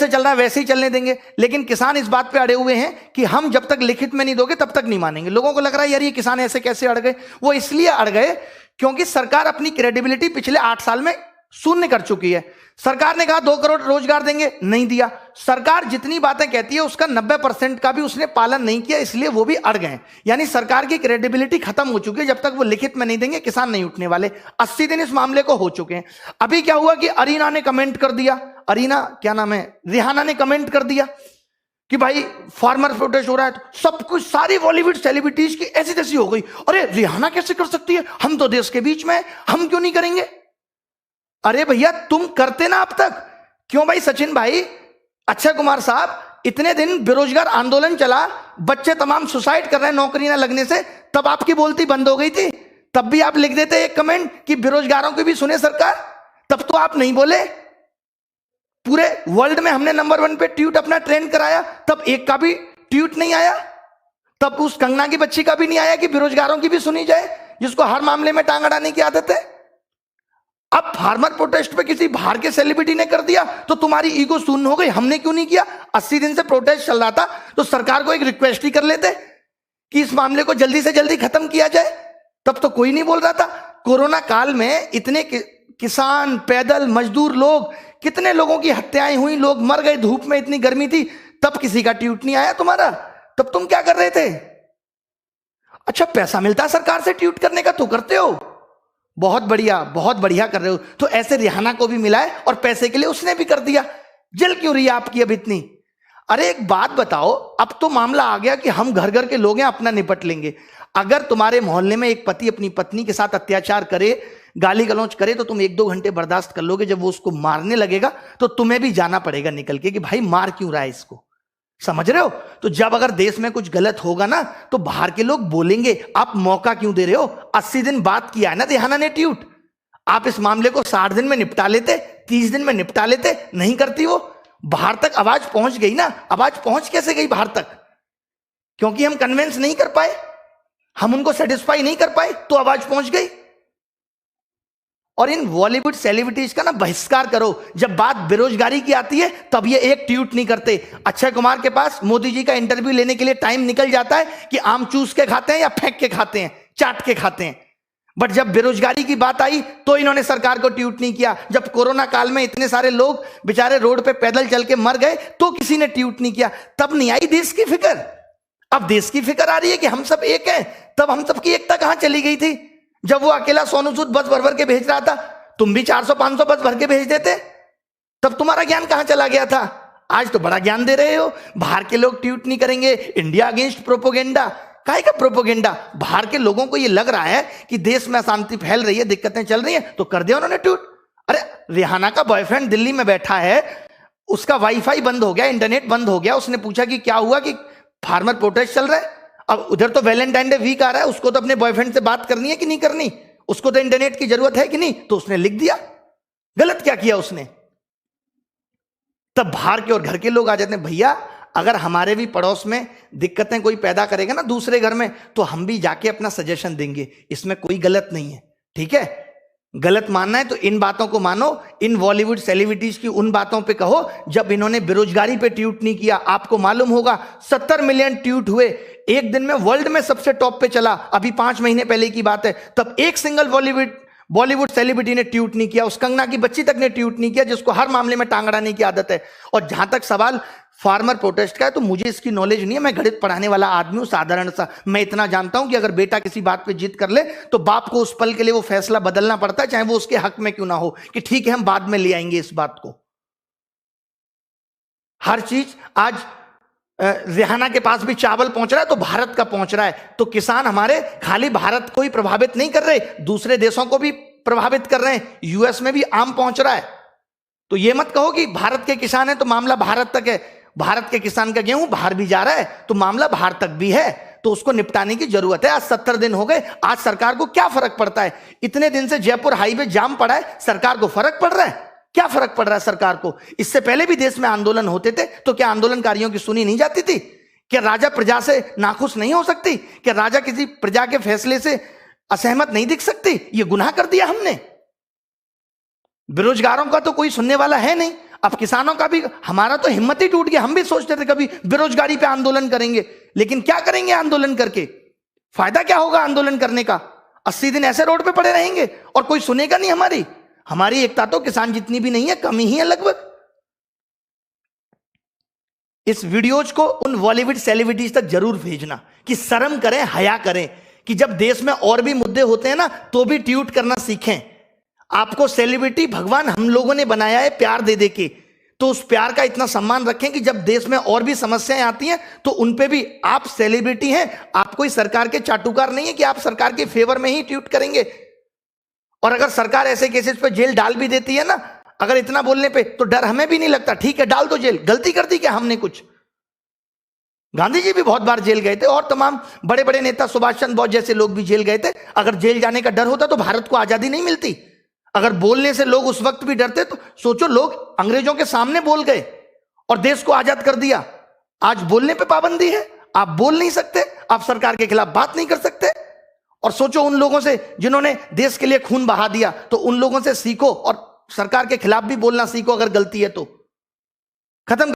जैसे चल रहा है वैसे ही चलने देंगे। लेकिन किसान इस बात पे अड़े हुए हैं कि हम जब तक लिखित में नहीं दोगे तब तक नहीं मानेंगे। लोगों को लग रहा है यार ये किसान ऐसे कैसे अड़ गए। वो इसलिए अड़ गए क्योंकि सरकार अपनी क्रेडिबिलिटी पिछले 8 साल में शून्य कर चुकी है। सरकार ने कहा 2 करोड़ रोजगार देंगे, नहीं दिया। सरकार जितनी बातें कहती है उसका 90% का भी उसने पालन नहीं किया, इसलिए वो भी अड़ गए। यानी सरकार की क्रेडिबिलिटी खत्म हो चुकी है। जब तक वो लिखित में नहीं देंगे किसान नहीं उठने वाले। 80 दिन इस मामले को हो चुके हैं। अभी क्या हुआ कि अरीना ने कमेंट कर दिया, अरीना क्या नाम है, रिहाना ने कमेंट कर दिया कि भाई फार्मर प्रोटेस्ट हो रहा है। तो सब कुछ सारी बॉलीवुड सेलिब्रिटीज की ऐसी तैसी हो गई, अरे रिहाना कैसे कर सकती है, हम तो देश के बीच में हैं, हम क्यों नहीं करेंगे। अरे भैया तुम करते ना अब तक, क्यों भाई सचिन भाई, अक्षय कुमार साहब, इतने दिन बेरोजगार आंदोलन चला, बच्चे तमाम सुसाइड कर रहे हैं नौकरी ना लगने से, तब आपकी बोलती बंद हो गई थी। तब भी आप लिख देते एक कमेंट कि बेरोजगारों की भी सुने सरकार, तब तो आप नहीं बोले। पूरे वर्ल्ड में हमने नंबर 1 पे ट्वीट अपना ट्रेंड कराया, तब एक का भी ट्वीट नहीं आया। तब उस कंगना की बच्ची का भी नहीं आया कि बेरोजगारों की भी सुनी जाए, जिसको हर मामले में टांग अड़ाने की आदत है। अब फार्मर प्रोटेस्ट पे किसी बाहर के सेलिब्रिटी ने कर दिया तो तुम्हारी ईगो शून्य हो गई, हमने क्यों नहीं किया। 80 दिन से प्रोटेस्ट चल रहा था तो सरकार को एक रिक्वेस्ट ही कर लेते कि इस मामले को जल्दी से जल्दी खत्म किया जाए, तब तो कोई नहीं बोल रहा था। कोरोना काल में इतने किसान, पैदल मजदूर लोग, कितने लोगों की हत्याएं हुई, लोग मर गए, धूप में इतनी गर्मी थी, तब किसी का ट्वीट नहीं आया तुम्हारा। तब तुम क्या कर रहे थे। अच्छा पैसा मिलता है सरकार से ट्वीट करने का तो करते हो, बहुत बढ़िया कर रहे हो। तो ऐसे रिहाना को भी मिला है और पैसे के लिए उसने भी कर दिया। जल क्यों रही है आपकी अब इतनी। अरे एक बात बताओ, अब तो मामला आ गया कि हम घर घर के लोग हैं, अपना निपट लेंगे। अगर तुम्हारे मोहल्ले में एक पति अपनी पत्नी के साथ अत्याचार करे, गाली गलौज करे, तो तुम 1-2 घंटे बर्दाश्त कर लोगे। जब वो उसको मारने लगेगा तो तुम्हें भी जाना पड़ेगा निकल के कि भाई मार क्यों रहा है इसको, समझ रहे हो। तो जब अगर देश में कुछ गलत होगा ना तो बाहर के लोग बोलेंगे, आप मौका क्यों दे रहे हो। 80 दिन बात किया है ना रिहाना ने ट्वीट, आप इस मामले को 60 दिन में निपटा लेते, 30 दिन में निपटा लेते, नहीं करती वो। बाहर तक आवाज पहुंच गई ना। आवाज पहुंच कैसे गई बाहर तक, क्योंकि हम कन्विंस नहीं कर पाए, हम उनको सेटिस्फाई नहीं कर पाए, तो आवाज पहुंच गई। और इन बॉलीवुड सेलिब्रिटीज का ना बहिष्कार करो। जब बात बेरोजगारी की आती है तब ये एक ट्वीट नहीं करते। अक्षय कुमार के पास मोदी जी का इंटरव्यू लेने के लिए टाइम निकल जाता है कि आम चूस के खाते हैं या फेंक के खाते हैं, चाट के खाते हैं। बट जब बेरोजगारी की बात आई तो इन्होंने सरकार को ट्वीट नहीं किया। जब कोरोना काल में इतने सारे लोग बेचारे रोड पे पैदल चल के मर गए तो किसी ने ट्वीट नहीं किया। तब नहीं आई देश की फिक्र। अब देश की फिक्र आ रही है कि हम सब एक हैं। तब हम सबकी एकता कहां चली गई थी। जब वो अकेला सोनू सूद बस भर भर के भेज रहा था, तुम भी 400-500 बस भर के भेज देते, तब तुम्हारा ज्ञान कहां चला गया था। आज तो बड़ा ज्ञान दे रहे हो, बाहर के लोग ट्वीट नहीं करेंगे, इंडिया अगेंस्ट प्रोपोगेंडा। काहे का प्रोपोगेंडा। बाहर के लोगों को ये लग रहा है कि देश में अशांति फैल रही है, दिक्कतें चल रही हैं, तो कर दिया उन्होंने ट्वीट। अरे रिहाना का बॉयफ्रेंड दिल्ली में बैठा है, उसका वाईफाई बंद हो गया, इंटरनेट बंद हो गया। उसने पूछा कि क्या हुआ, कि फार्मर प्रोटेस्ट चल रहा है। अब उधर तो वैलेंटाइन डे वीक आ रहा है, उसको तो अपने बॉयफ्रेंड से बात करनी है कि नहीं करनी, उसको तो इंटरनेट की जरूरत है कि नहीं, तो उसने लिख दिया। गलत क्या किया उसने। तब बाहर के और घर के लोग आ जाते हैं, भैया अगर हमारे भी पड़ोस में दिक्कतें कोई पैदा करेगा ना दूसरे घर में, तो हम भी जाके अपना सजेशन देंगे, इसमें कोई गलत नहीं है। ठीक है, गलत मानना है तो इन बातों को मानो, इन बॉलीवुड सेलिब्रिटीज की उन बातों पे कहो जब इन्होंने बेरोजगारी पे ट्वीट नहीं किया। आपको मालूम होगा 70 मिलियन ट्वीट हुए एक दिन में, वर्ल्ड में सबसे टॉप पे चला। अभी 5 महीने पहले की बात है, तब एक सिंगल बॉलीवुड सेलिब्रिटी ने ट्वीट नहीं किया। उस कंगना की बच्ची तक ने ट्वीट नहीं किया, जिसको हर मामले में टांग अड़ाने की आदत है। और जहां तक सवाल फार्मर प्रोटेस्ट का है, तो मुझे इसकी नॉलेज नहीं है, मैं गणित पढ़ाने वाला आदमी हूं साधारण सा। मैं इतना जानता हूं कि अगर बेटा किसी बात पे जिद कर ले तो बाप को उस पल के लिए वो फैसला बदलना पड़ता है, चाहे वो उसके हक में क्यों ना हो, कि ठीक है हम बाद में ले आएंगे इस बात को। हर चीज आज रिहाना के पास भी चावल पहुंच रहा है तो भारत का पहुंच रहा है। तो किसान हमारे खाली भारत को ही प्रभावित नहीं कर रहे, दूसरे देशों को भी प्रभावित कर रहे हैं। यूएस में भी आम पहुंच रहा है। तो ये मत कहो कि भारत के किसान है तो मामला भारत तक है। भारत के किसान का गेहूं बाहर भी जा रहा है तो मामला बाहर तक भी है, तो उसको निपटाने की जरूरत है। आज 70 दिन हो गए, आज सरकार को क्या फर्क पड़ता है। इतने दिन से जयपुर हाईवे जाम पड़ा है, सरकार को फर्क पड़ रहा है। क्या फर्क पड़ रहा है सरकार को। इससे पहले भी देश में आंदोलन होते थे तो क्या आंदोलनकारियों की सुनी नहीं जाती थी। क्या राजा प्रजा से नाखुश नहीं हो सकती। क्या राजा किसी प्रजा के फैसले से असहमत नहीं दिख सकती। ये गुनाह कर दिया हमने। बेरोजगारों का तो कोई सुनने वाला है नहीं। अब किसानों का भी, हमारा तो हिम्मत ही टूट गया। हम भी सोचते थे कभी बेरोजगारी पे आंदोलन करेंगे, लेकिन क्या करेंगे आंदोलन करके? फायदा क्या होगा आंदोलन करने का? 80 दिन ऐसे रोड पे पड़े रहेंगे और कोई सुनेगा नहीं हमारी। हमारी एकता तो किसान जितनी भी नहीं है, कमी ही है लगभग। इस वीडियोज को उन बॉलीवुड सेलिब्रिटीज तक जरूर भेजना कि शर्म करें, हया करें, कि जब देश में और भी मुद्दे होते हैं ना तो भी ट्वीट करना सीखें। आपको सेलिब्रिटी भगवान हम लोगों ने बनाया है प्यार दे दे के, तो उस प्यार का इतना सम्मान रखें कि जब देश में और भी समस्याएं आती हैं तो उन पे भी, आप सेलिब्रिटी हैं, आप कोई सरकार के चाटुकार नहीं है कि आप सरकार के फेवर में ही ट्वीट करेंगे। और अगर सरकार ऐसे केसेस पे जेल डाल भी देती है ना, अगर इतना बोलने पे, तो डर हमें भी नहीं लगता। ठीक है, डाल दो जेल, गलती कर दी क्या हमने कुछ? गांधी जी भी बहुत बार जेल गए थे और तमाम बड़े बड़े नेता, सुभाष चंद्र बोस जैसे लोग भी जेल गए थे। अगर जेल जाने का डर होता तो भारत को आजादी नहीं मिलती। अगर बोलने से लोग उस वक्त भी डरते तो सोचो, लोग अंग्रेजों के सामने बोल गए और देश को आजाद कर दिया। आज बोलने पे पाबंदी है, आप बोल नहीं सकते, आप सरकार के खिलाफ बात नहीं कर सकते। और सोचो उन लोगों से जिन्होंने देश के लिए खून बहा दिया, तो उन लोगों से सीखो और सरकार के खिलाफ भी बोलना सीखो अगर गलती है तो। खत्म।